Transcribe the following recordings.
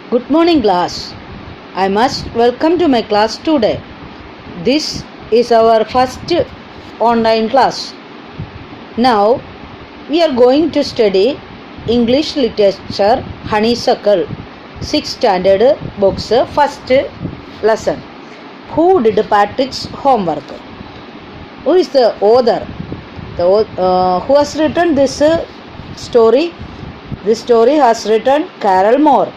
Good morning, class. I must welcome to my class today. This is our first online class. Now, we are going to study English literature Honeysuckle 6th standard books first lesson. Who did Patrick's homework? Who is the author? Who has written this story? This story has written Carol Moore.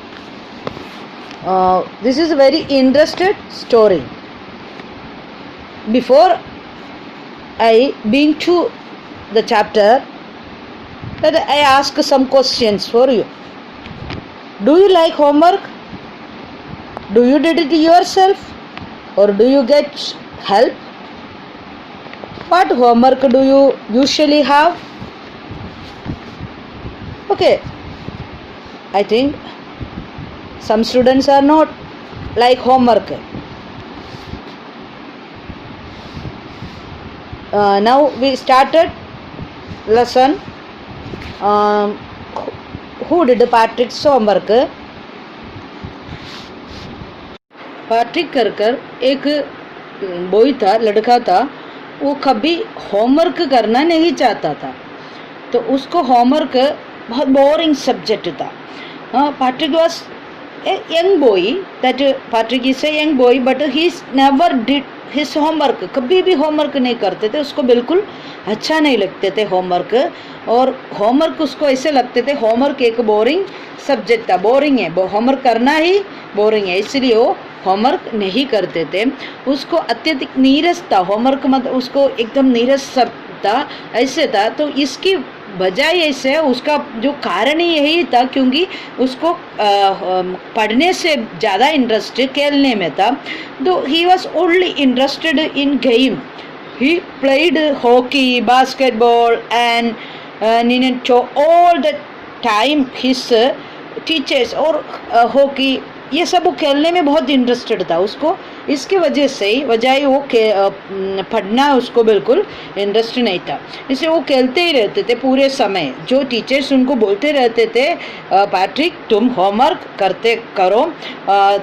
This is a very interesting story. Before I begin to the chapter, let I ask some questions for you. Do you like homework? Do you did it yourself or do you get help? What homework do you usually have? Okay, I think some students are not like homework. Now we started lesson. Who did Patrick's homework? Patrick कर एक boy था, लड़का था. वो कभी homework करना नहीं चाहता था, तो उसको होमवर्क बहुत बोरिंग सब्जेक्ट था. Patrick was a young boy, that Patrick is a young boy, but he never did his homework. कभी भी होमवर्क नहीं करते थे, उसको बिल्कुल अच्छा नहीं लगते थे होमवर्क. और होमवर्क उसको ऐसे लगते थे, होमवर्क एक बोरिंग सब्जेक्ट था, बोरिंग है, होमवर्क करना ही बोरिंग है, इसलिए वो होमवर्क नहीं करते थे. उसको अत्यधिक नीरस था, होमवर्क मतलब उसको एकदम नीरस सब था, ऐसे था. तो इसकी बजाय ऐसे उसका जो कारण ही यही था, क्योंकि उसको पढ़ने से ज़्यादा इंटरेस्ट खेलने में था. तो he was only interested in game. He played hockey, basketball and all the time his teachers और हॉकी, ये सब वो खेलने में बहुत इंटरेस्टेड था उसको. इसके वजह से ही बजाय वो पढ़ना उसको बिल्कुल इंटरेस्ट नहीं था, इसलिए वो खेलते ही रहते थे पूरे समय. जो टीचर्स उनको बोलते रहते थे, पैट्रिक तुम होमवर्क करते करो,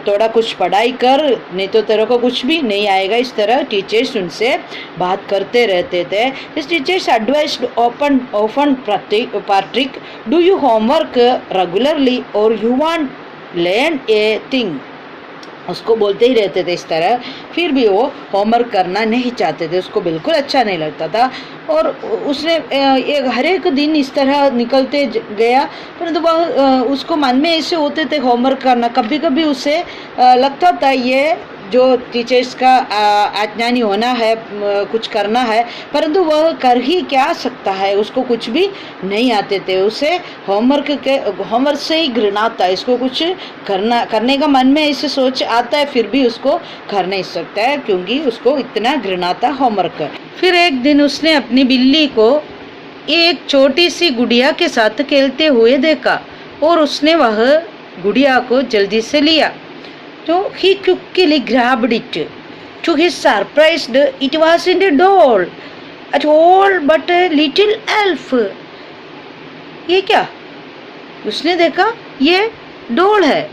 थोड़ा कुछ पढ़ाई कर, नहीं तो तेरे को कुछ भी नहीं आएगा, इस तरह टीचर्स उनसे बात करते रहते थे. His teachers advised often Patrick, do you homework regularly और you want learn a thing. उसको बोलते ही रहते थे इस तरह. फिर भी वो होमवर्क करना नहीं चाहते थे, उसको बिल्कुल अच्छा नहीं लगता था. और उसने हर एक दिन इस तरह निकलते गया, परंतु वह उसको मन में ऐसे होते थे होमवर्क करना. कभी कभी उसे लगता था ये जो टीचर्स का अज्ञानी होना है, कुछ करना है, परंतु वह कर ही क्या सकता है, उसको कुछ भी नहीं आते थे. उसे होमवर्क से ही घृणा था, इसको कुछ करने का मन में ऐसे सोच आता है, फिर भी उसको कर नहीं सकता है, क्योंकि उसको इतना घृणा था होमवर्क. फिर एक दिन उसने अपनी बिल्ली को एक छोटी सी गुड़िया के साथ खेलते हुए देखा और उसने वह गुड़िया को जल्दी से लिया. So he quickly grabbed it. To his surprise, it wasn't a doll at all, but a little elf. ये क्या? उसने देखा ये डॉल है.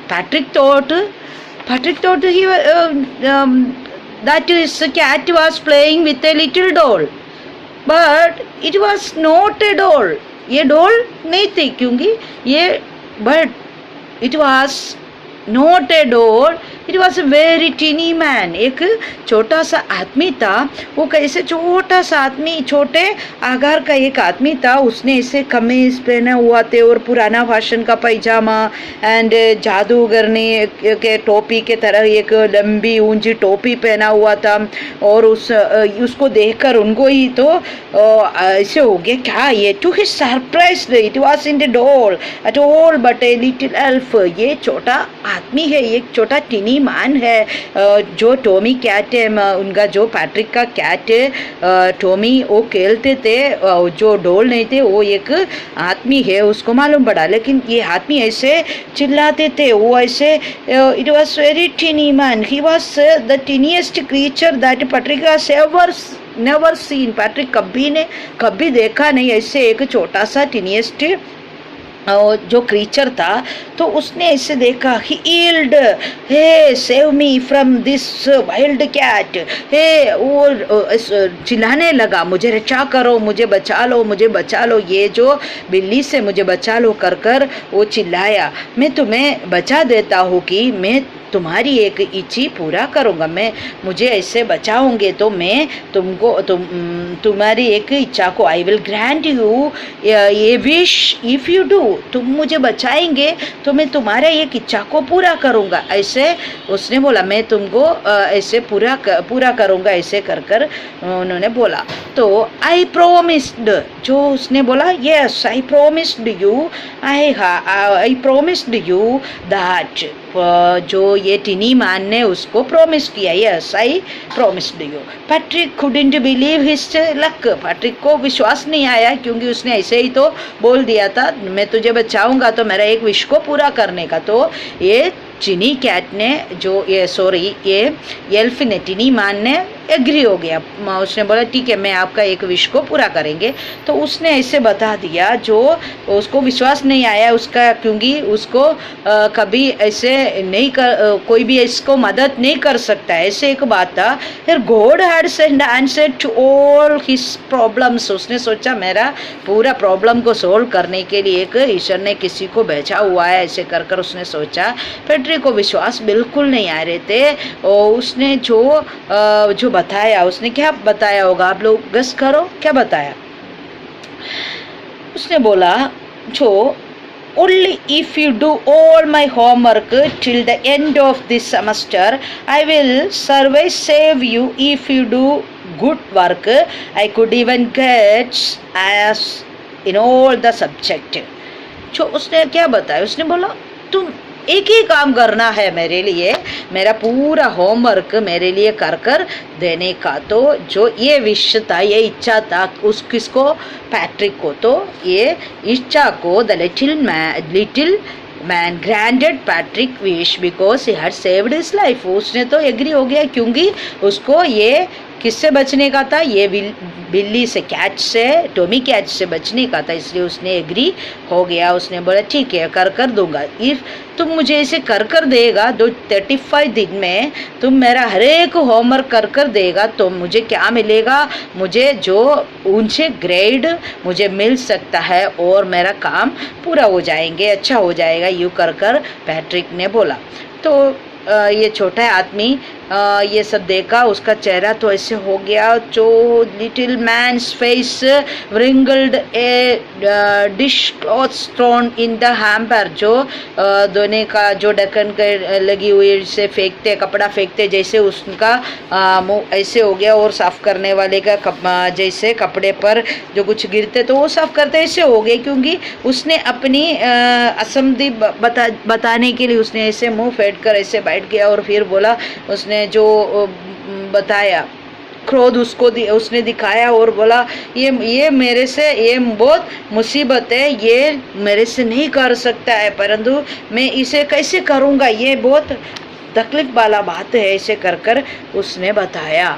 Patrick thought he that his cat was playing with a little doll, but it was not a doll. ये doll नहीं थी, क्योंकि ये but it was not a doll, it was a very tiny man. एक छोटा सा आदमी था. वो कैसे छोटा सा आदमी, छोटे आकार का एक आदमी था. उसने ऐसे कमीज पहना हुआ थे और पुराना फैशन का पैजामा एंड जादूगर ने के टोपी के तरह एक लंबी ऊंची टोपी पहना हुआ था. और उसको देखकर उनको ही तो ऐसे हो गया, क्या ये. To his surprise it was in the doll at all but a little elf. ये छोटा आदमी है, एक छोटा टीनी मैन है. जो टॉमी कैट है, उनका जो पैट्रिक का कैट टॉमी, वो खेलते थे, जो डॉल नहीं थे, वो एक आदमी है, उसको मालूम पड़ा. लेकिन ये आदमी ऐसे चिल्लाते थे, वो ऐसे, it was very tiny man. He was the tiniest creature that Patrick has ever never seen. Patrick कभी देखा नहीं ऐसे एक छोटा सा टीनिएस्ट जो क्रीचर था, तो उसने ऐसे देखा, he yelled, hey save me from this wild cat, hey, वो चिल्लाने लगा, मुझे रक्षा करो, मुझे बचा लो, मुझे बचा लो, ये जो बिल्ली से मुझे बचा लो कर कर वो चिल्लाया। मैं तुम्हें बचा देता हूँ कि मैं तुम्हारी एक इच्छा पूरा करूँगा, मैं मुझे ऐसे बचाओगे तो मैं तुम्हारी एक इच्छा को, आई विल ग्रांट यू ये विश इफ़ यू डू, तुम मुझे बचाएंगे तो मैं तुम्हारा एक इच्छा को पूरा करूँगा। ऐसे उसने बोला, मैं तुमको ऐसे पूरा करूँगा, ऐसे कर कर उन्होंने बोला। तो आई प्रोमिस्ड, जो उसने बोला, yes I promised you, I promised you that, जो ये टिनी मैन ने उसको प्रॉमिस किया, yes I promised you. Patrick couldn't believe his luck, Patrick को विश्वास नहीं आया, क्योंकि उसने ऐसे ही तो बोल दिया था, मैं तुझे बचाऊंगा तो मेरा एक विश को पूरा करने का। तो ये टिनी कैट ने ये एल्फ ने, टिनी मैन ने एग्री हो गया, उसने बोला ठीक है, मैं आपका एक विश को पूरा करेंगे। तो उसने ऐसे बता दिया, जो उसको विश्वास नहीं आया उसका, क्योंकि उसको कभी ऐसे नहीं कोई भी इसको मदद नहीं कर सकता, ऐसे एक बात था। फिर God had send answer to all his problems, उसने सोचा मेरा पूरा प्रॉब्लम को सोल्व करने के लिए एक ईश्वर ने किसी को भेजा हुआ है, ऐसे कर कर उसने सोचा। पैट्रिक को विश्वास बिल्कुल नहीं आ रहे थे, और उसने जो बताया, उसने क्या बताया होगा, आप लोग गेस करो क्या बताया। उसने बोला, जो only if you do all my homework till the end of this semester, I will survey save you. If you do good work, I could even get as in all the subject. जो उसने क्या बताया, उसने बोला तुम एक ही काम करना है मेरे लिए, मेरा पूरा होमवर्क मेरे लिए कर कर देने का। तो जो ये विश था, ये इच्छा था, किसको, पैट्रिक को। तो ये इच्छा को the little man granted Patrick wish because he had saved his life. उसने तो एग्री हो गया, क्योंकि उसको ये किससे बचने का था, ये बिल्ली से, कैट से, टॉमी कैट से बचने का था, इसलिए उसने एग्री हो गया। उसने बोला ठीक है, कर दूंगा, इफ तुम मुझे इसे कर देगा, तो 35 दिन में तुम मेरा हर एक होमवर्क कर देगा, तो मुझे क्या मिलेगा, मुझे जो ऊंचे ग्रेड मुझे मिल सकता है, और मेरा काम पूरा हो जाएंगे, अच्छा हो जाएगा, यूँ कर पैट्रिक ने बोला। तो ये छोटा आदमी ये सब देखा, उसका चेहरा तो ऐसे हो गया, जो little man's face wrinkled, a dish cloth thrown in the hamper, जो दोने का जो ढक्कन के लगी हुई से फेंकते, कपड़ा फेंकते जैसे, उसका मुँह ऐसे हो गया, और साफ़ करने वाले का जैसे कपड़े पर जो कुछ गिरते तो वो साफ़ करते ऐसे हो गए, क्योंकि उसने अपनी असमझी बताने के लिए उसने ऐसे मुँह फेंट कर ऐसे बैठ गया, और फिर बोला, उसने जो बताया, क्रोध उसने दिखाया, और बोला ये मेरे से, ये बहुत मुसीबत है, ये मेरे से नहीं कर सकता है, परंतु मैं इसे कैसे करूँगा, ये बहुत तकलीफ वाला बात है, ऐसे कर उसने बताया।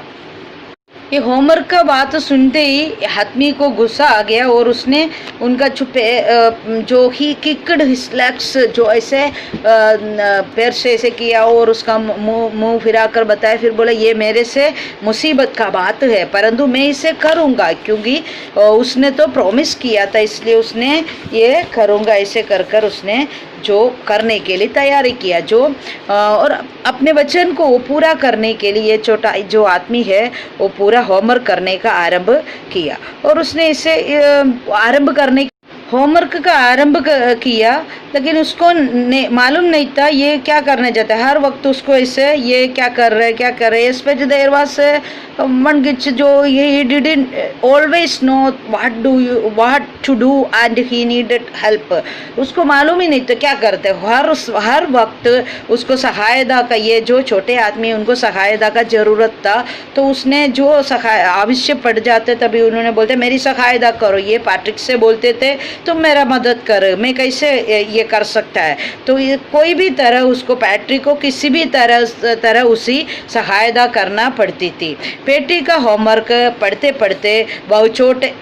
ये होमवर्क का बात सुनते ही हाथमी को गुस्सा आ गया, और उसने उनका छुपे जो ही किक्ड हिज लेग्स, जो ऐसे पैर से ऐसे किया, और उसका मुंह फिरा कर बताया, फिर बोला ये मेरे से मुसीबत का बात है, परंतु मैं इसे करूँगा, क्योंकि उसने तो प्रॉमिस किया था, इसलिए उसने ये करूँगा, ऐसे कर उसने जो करने के लिए तैयारी किया, जो और अपने वचन को पूरा करने के लिए छोटा जो आदमी है वो पूरा होमवर्क करने का आरंभ किया। और उसने इसे आरंभ करने होमवर्क का आरंभ किया, लेकिन उसको मालूम नहीं था ये क्या करने जाता है। हर वक्त उसको ऐसे ये क्या कर रहे स्पेशली देयर वाज वन गिच, जो he didn't always know what to do and he needed help. उसको मालूम ही नहीं था क्या करते, हर वक्त उसको सहायता का, ये जो छोटे आदमी उनको सहायता का ज़रूरत था, तो उसने जो आवश्यक पड़ जाते तभी उन्होंने बोलते मेरी सहायता करो। ये पैट्रिक से बोलते थे तुम मेरा मदद कर, मैं कैसे ये ये कर सकता है। तो ये कोई भी तरह उसको पैट्रिक को किसी भी तरह उसी सहायता करना पड़ती थी। पैट्रिक का होमवर्क पढ़ते पढ़ते बहुत छोटे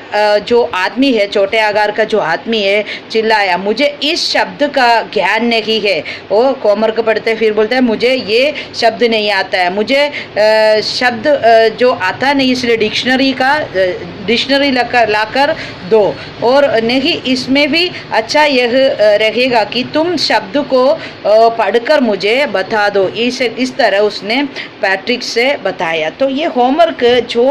जो आदमी है, छोटे आकार का जो आदमी है, चिल्लाया, मुझे इस शब्द का ज्ञान नहीं है। वो होमवर्क पढ़ते फिर बोलता है मुझे ये शब्द नहीं आता है, मुझे शब्द जो आता नहीं, इसलिए डिक्शनरी लाकर दो। और नहीं, इसमें भी अच्छा यह रहेगा कि तुम शब्द को पढ़कर मुझे बता दो। इस तरह उसने पैट्रिक से बताया। तो ये होमवर्क जो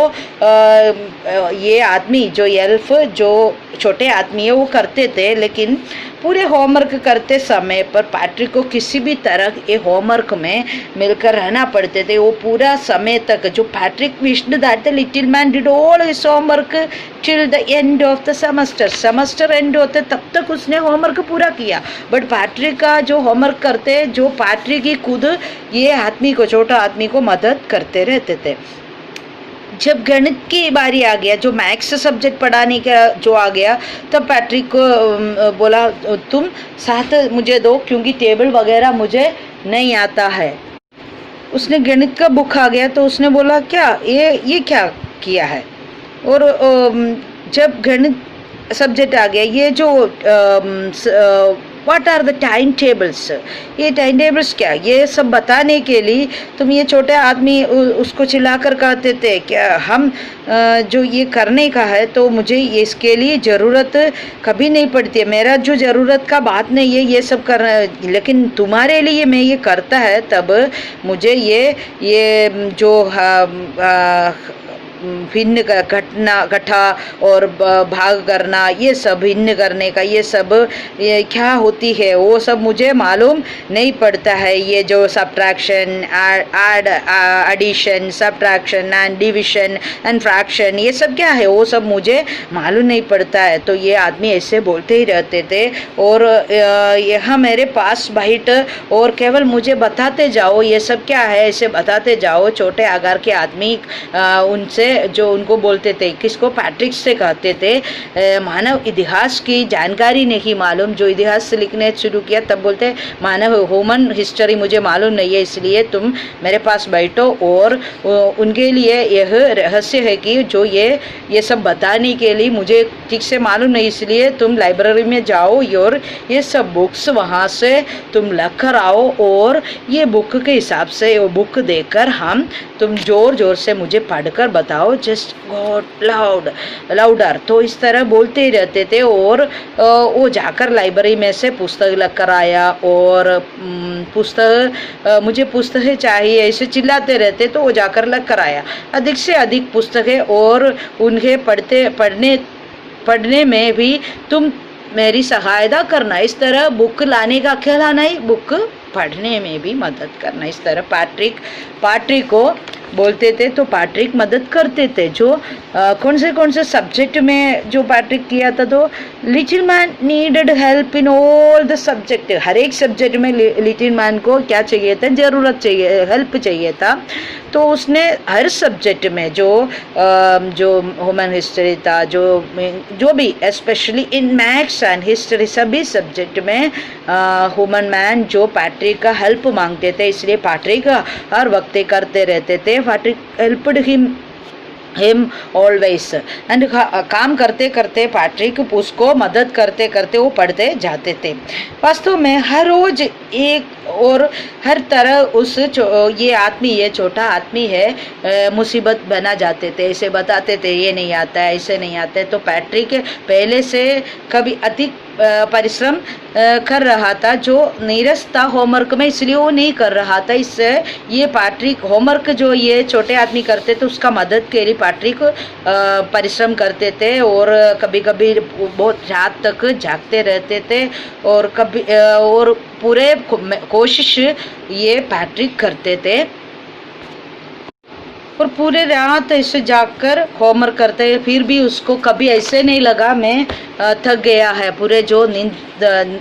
ये आदमी जो एल्फ जो छोटे आदमी है वो करते थे, लेकिन पूरे होमवर्क करते समय पर पैट्रिक को किसी भी तरह ये होमवर्क में मिलकर रहना पड़ते थे। वो पूरा समय तक जो Patrick wished that the little man did all his homework till the end of the semester and होते तब तक उसने होमवर्क पूरा किया। बट पैट्रिक का जो होमवर्क करते, जो पैट्रिक ही खुद ये आदमी को, छोटा आदमी को मदद करते रहते थे। जब गणित की बारी आ गया, जो मैथ्स सब्जेक्ट पढ़ाने का जो आ गया, तब पैट्रिक को बोला तुम साथ मुझे दो क्योंकि टेबल वगैरह मुझे नहीं आता है। उसने गणित का बुक आ गया तो उसने बोला क्या ये क्या किया है। और जब गणित सब्जेक्ट आ गया, ये जो what are the time tables, ये टाइम टेबल्स क्या, ये सब बताने के लिए तुम ये छोटे आदमी उसको चिल्लाकर कहते थे क्या हम जो ये करने का है तो मुझे इसके लिए ज़रूरत कभी नहीं पड़ती है, मेरा जो ज़रूरत का बात नहीं है ये सब करना, लेकिन तुम्हारे लिए मैं ये करता है तब मुझे ये जो भिन्न गठा और भाग करना, ये सब भिन्न करने का, ये सब ये क्या होती है वो सब मुझे मालूम नहीं पड़ता है। ये जो subtraction, addition, subtraction and division and fraction, ये सब क्या है वो सब मुझे मालूम नहीं पड़ता है। तो ये आदमी ऐसे बोलते ही रहते थे। और यहाँ मेरे पास बैठ और केवल मुझे बताते जाओ ये सब क्या है, ऐसे बताते जाओ। छोटे आकार के आदमी उनसे जो उनको बोलते थे, किसको, पैट्रिक से कहते थे मानव इतिहास की जानकारी नहीं मालूम। जो इतिहास लिखने शुरू किया तब बोलते मानव ह्यूमन हिस्ट्री मुझे मालूम नहीं है, इसलिए तुम मेरे पास बैठो। और उनके लिए यह रहस्य है कि जो ये सब बताने के लिए मुझे ठीक से मालूम नहीं, इसलिए तुम लाइब्रेरी में जाओ और ये सब बुक्स वहाँ से तुम लग कर आओ और ये बुक के हिसाब से वो बुक देकर तुम ज़ोर ज़ोर से मुझे पढ़कर बताओ, जस्ट गॉट लाउडर। तो इस तरह बोलते ही रहते थे। और वो जाकर लाइब्रेरी में से पुस्तक लग कर आया और मुझे पुस्तकें चाहिए ऐसे चिल्लाते रहते, तो वो जाकर लग कर आया अधिक से अधिक पुस्तकें। और उन्हें पढ़ने में भी तुम मेरी सहायता करना। इस तरह बुक लाने का क्या लाना है, बुक पढ़ने में भी मदद करना। इस तरह पैट्रिक को बोलते थे तो पैट्रिक मदद करते थे। जो कौन से सब्जेक्ट में जो पैट्रिक किया था, तो little man needed help in all the subject. हर एक सब्जेक्ट में लिटिल मैन को क्या चाहिए था, ज़रूरत चाहिए, हेल्प चाहिए था। तो उसने हर सब्जेक्ट में जो ह्यूमन हिस्ट्री था, जो भी specially in maths and history, सभी सब्जेक्ट में ह्यूमन मैन जो पैट्रिक का हेल्प मांगते थे, इसलिए पैट्रिक हर वक्त करते रहते थे। Patrick helped him always. And काम करते करते पैट्रिक उसको मदद करते करते वो पढ़ते जाते थे। वास्तव में हर रोज एक और हर तरह ये आदमी, ये छोटा आदमी है, मुसीबत बना जाते थे, ऐसे बताते थे ये नहीं आता है, ऐसे नहीं आता है। तो पैट्रिक पहले से कभी अधिक परिश्रम कर रहा था, जो नीरस था होमवर्क में, इसलिए वो नहीं कर रहा था। इससे ये पैट्रिक होमवर्क जो ये छोटे आदमी करते थे उसका मदद के लिए पैट्रिक परिश्रम करते थे। और कभी कभी बहुत रात तक जागते रहते थे और पूरे कोशिश ये पैट्रिक करते थे। और पूरे रात ऐसे जागकर होमवर्क करते हैं, फिर भी उसको कभी ऐसे नहीं लगा मैं थक गया है। पूरे जो नींद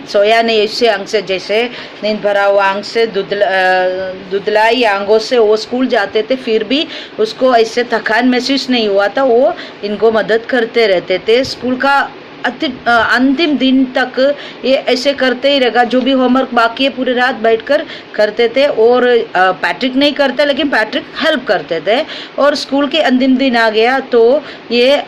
सोया नहीं, ऐसे आंख से जैसे नींद भरा हुआ आंख से दुधलाई आंखों से वो स्कूल जाते थे, फिर भी उसको ऐसे थकान महसूस नहीं हुआ था। वो इनको मदद करते रहते थे। स्कूल का अंतिम दिन तक ये ऐसे करते ही रहेगा। जो भी होमवर्क बाकी है पूरी रात बैठकर करते थे, और पैट्रिक नहीं करता लेकिन पैट्रिक हेल्प करते थे। और स्कूल के अंतिम दिन आ गया तो ये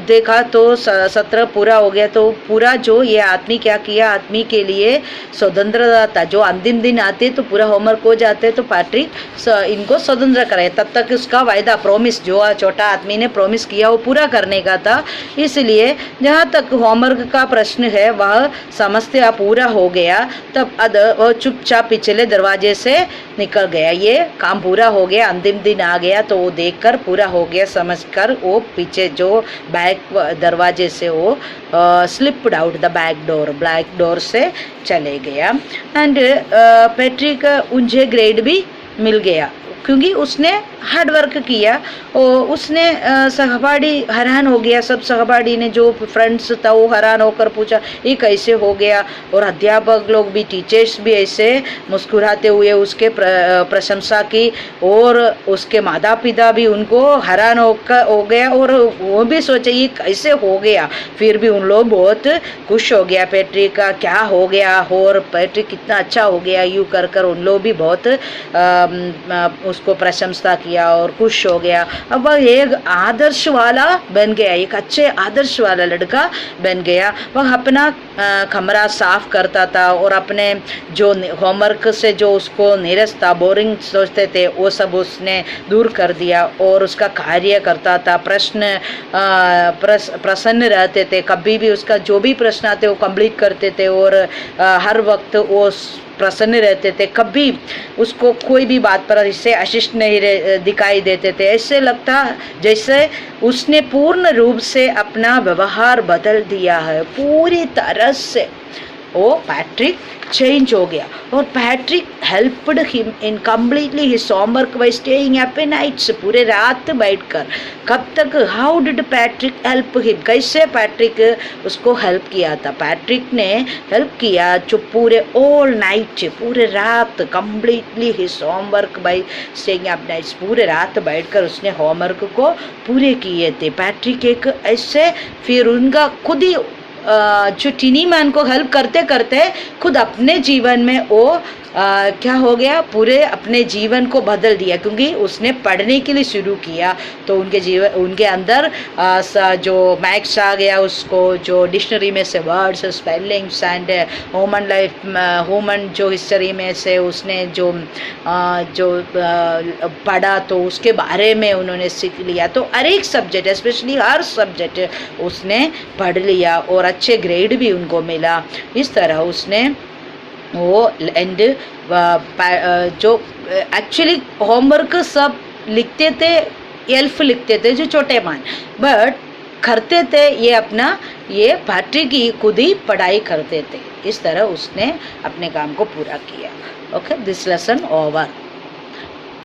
देखा तो 17 पूरा हो गया, तो पूरा जो ये आदमी क्या किया, आदमी के लिए स्वतंत्रता था। जो अंतिम दिन आते तो पूरा होमवर्क हो जाते तो पैट्रिक इनको स्वतंत्र कराए, तब तक उसका वायदा प्रॉमिस जो छोटा आदमी ने प्रॉमिस किया वो पूरा करने का था। इसलिए जहाँ तक होमवर्क का प्रश्न है वह समस्या पूरा हो गया, तब वो चुपचाप पिछले दरवाजे से निकल गया। ये काम पूरा हो गया, अंतिम दिन आ गया तो वो देखकर पूरा हो गया समझकर वो पीछे जो बैक दरवाजे से वो slipped out the black door से चले गया। एंड पैट्रिक उन्हें ग्रेड भी मिल गया क्योंकि उसने हार्ड वर्क किया। और उसने सहपाठी हैरान हो गया, सब सहपाठी ने जो फ्रेंड्स था वो हैरान होकर पूछा ये कैसे हो गया। और अध्यापक लोग भी, टीचर्स भी ऐसे मुस्कुराते हुए उसके प्रशंसा की, और उसके माता पिता भी उनको हैरान हो गया और वो भी सोचे ये कैसे हो गया। फिर भी उन लोग बहुत खुश हो गया पैट्रिक का क्या हो गया, और पैट्रिक कितना अच्छा हो गया, यूँ कर उन लोग भी बहुत उसको प्रशंसा किया और खुश हो गया। अब वह एक आदर्श वाला बन गया, एक अच्छे आदर्श वाला लड़का बन गया। वह अपना कमरा साफ करता था और अपने जो होमवर्क से जो उसको नीरस था, बोरिंग सोचते थे, वो सब उसने दूर कर दिया और उसका कार्य करता था। प्रसन्न रहते थे, कभी भी उसका जो भी प्रश्न आते वो कंप्लीट करते थे और हर वक्त वो प्रसन्न रहते थे। कभी उसको कोई भी बात पर इससे अशिष्ट नहीं दिखाई देते थे। ऐसे लगता जैसे उसने पूर्ण रूप से अपना व्यवहार बदल दिया है, पूरी तरह से वो पैट्रिक चेंज हो गया। और Patrick helped him in completely his homework by staying up nights, पूरे रात बैठकर। कब तक? How did Patrick help him, कैसे पैट्रिक उसको हेल्प किया था? पैट्रिक ने हेल्प किया जो पूरे ऑल नाइट, पूरे रात completely his homework by staying up nights, पूरे रात बैठकर उसने होमवर्क को पूरे किए थे। पैट्रिक एक ऐसे फिर उनका खुद ही जो टीनी मैन को हेल्प करते करते खुद अपने जीवन में वो क्या हो गया, पूरे अपने जीवन को बदल दिया क्योंकि उसने पढ़ने के लिए शुरू किया। तो उनके अंदर जो मैथ्स आ गया, उसको जो डिक्शनरी में से वर्ड्स, स्पेलिंग्स एंड ह्यूमन जो हिस्ट्री में से उसने जो पढ़ा तो उसके बारे में उन्होंने सीख लिया। तो हर एक सब्जेक्ट, स्पेशली हर सब्जेक्ट उसने पढ़ लिया और अच्छे ग्रेड भी उनको मिला। इस तरह उसने वो एंड जो एक्चुअली होमवर्क सब लिखते थे, एल्फ लिखते थे जो छोटे मान, बट करते थे ये अपना ये पैट्रिक की खुद ही पढ़ाई करते थे। इस तरह उसने अपने काम को पूरा किया। Okay, this lesson over.